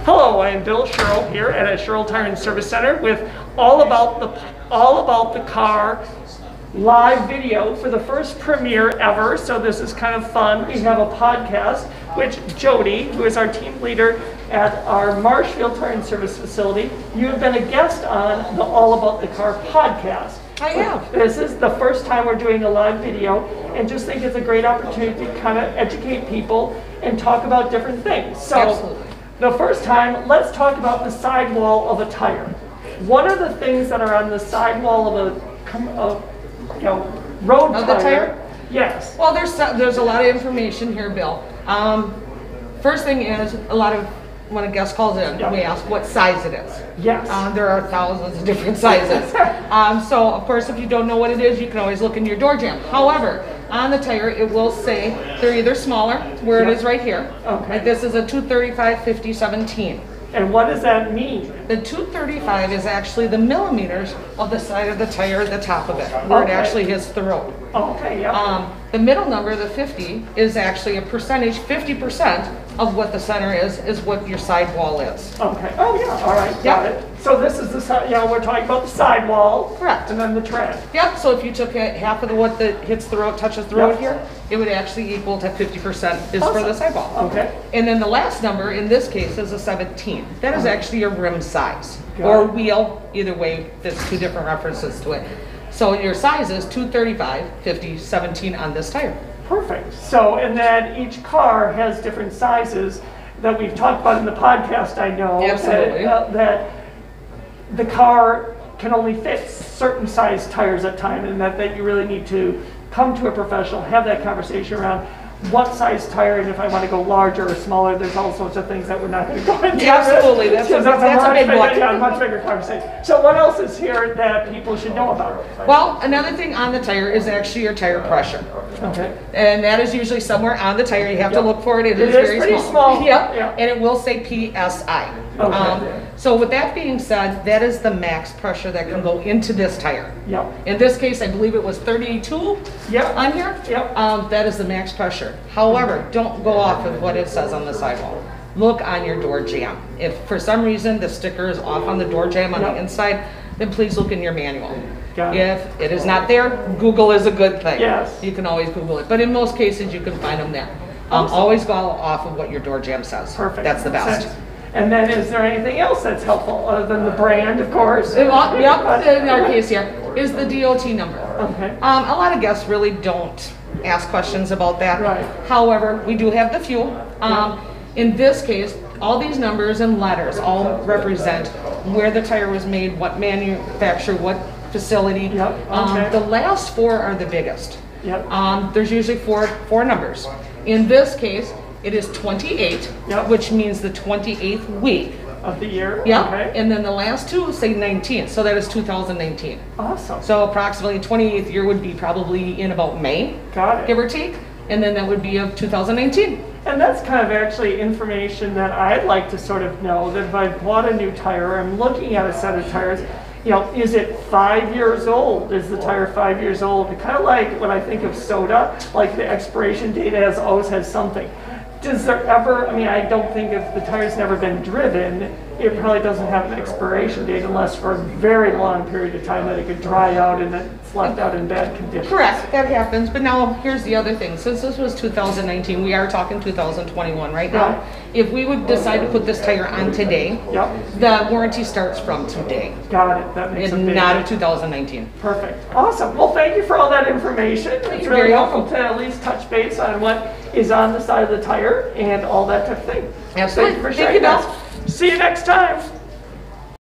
Hello, I am Bill Schierl here at Schierl Tire and Service Center with all about the car live video for the first premiere ever. So this is kind of fun. We have a podcast which Jodi, who is our team leader at our Marshfield Tire and Service facility, you have been a guest on the All About the Car podcast. I have. This is the first time we're doing a live video, and just think it's a great opportunity to kind of educate people and talk about different things. So, Absolutely. The first time, let's talk about the sidewall of a tire. What are the things that are on the sidewall of a road Of the tire? Yes. Well, there's a lot of information here, Bill. First thing is, when a guest calls in, we ask what size it is. Yes. There are thousands of different sizes. So, of course, if you don't know what it is, you can always look in your door jamb. However, on the tire, it will say they're either smaller, where it is right here. Okay. Like this is a 235/50/17. And what does that mean? The 235 is actually the millimeters of the side of the tire, the top of it, where it actually hits the road. Okay, yeah. The middle number, the 50, is actually a percentage, 50% of what the center is what your sidewall is. Okay. Oh, yeah. All right. Got it. So this is the side. Yeah, we're talking about the sidewall. Correct. And then the tread. Yep. So if you took half of what hits the road, touches the road here, it would actually equal to 50% is for the sidewall. Okay. And then the last number in this case is a 17. That is actually your rim size Got or it. wheel. Either way, there's two different references to it. So your size is 235/50/17 on this tire. Perfect. So, and then each car has different sizes that we've talked about in the podcast, I know. Absolutely. That the car can only fit certain size tires at a time, and that you really need to come to a professional, have that conversation around what size tire, and if I want to go larger or smaller, there's all sorts of things that we're not going to go into. Absolutely. That's a big one. Yeah, much bigger conversation. So what else is here that people should know about? Well, another thing on the tire is actually your tire pressure. Okay. And that is usually somewhere on the tire. You have to look for it. It is very pretty small. Yep. Yep. And it will say PSI. Okay. So with that being said, that is the max pressure that can go into this tire. Yep. In this case, I believe it was 32 Yep. on here. Yep. That is the max pressure. However, don't go off of what it says on the sidewall. Look on your door jamb. If for some reason the sticker is off on the door jamb on the inside, then please look in your manual. Got it. If it is not there, Google is a good thing. Yes. You can always Google it. But in most cases, you can find them there. Always go off of what your door jamb says. Perfect. That's the best. And then is there anything else that's helpful other than the brand, of course? Yep, in our case here is the DOT number. Okay. A lot of guests really don't ask questions about that. Right. However, we do have the few. In this case, all these numbers and letters all represent where the tire was made, what manufacturer, what facility. Yep. Okay. The last four are the biggest. Yep. There's usually four numbers. In this case, it is 28, Yep. which means the 28th week. Of the year? Yeah, Okay. and then the last two say 19, so that is 2019. Awesome. So approximately 28th year would be probably in about May, Got give it. or take, and then that would be of 2019. And that's kind of actually information that I'd like to sort of know, that if I bought a new tire, I'm looking at a set of tires, is it 5 years old? Is the tire 5 years old? Kind of like when I think of soda, like the expiration date always has something. Does there ever, I don't think if the tire's never been driven, it probably doesn't have an expiration date unless for a very long period of time that it could dry out and then it's left out in bad condition. Correct, that happens, but now here's the other thing. Since this was 2019, we are talking 2021 right now. Right. If we would decide to put this tire on today, Yep. the warranty starts from today, Got it. That makes a and big not of 2019. Perfect. Awesome. Well, thank you for all that information. It's You're really very helpful welcome. to at least touch base on what is on the side of the tire and all that type of thing. Absolutely. Thank you for Thank sharing you, Bill. that. See you next time.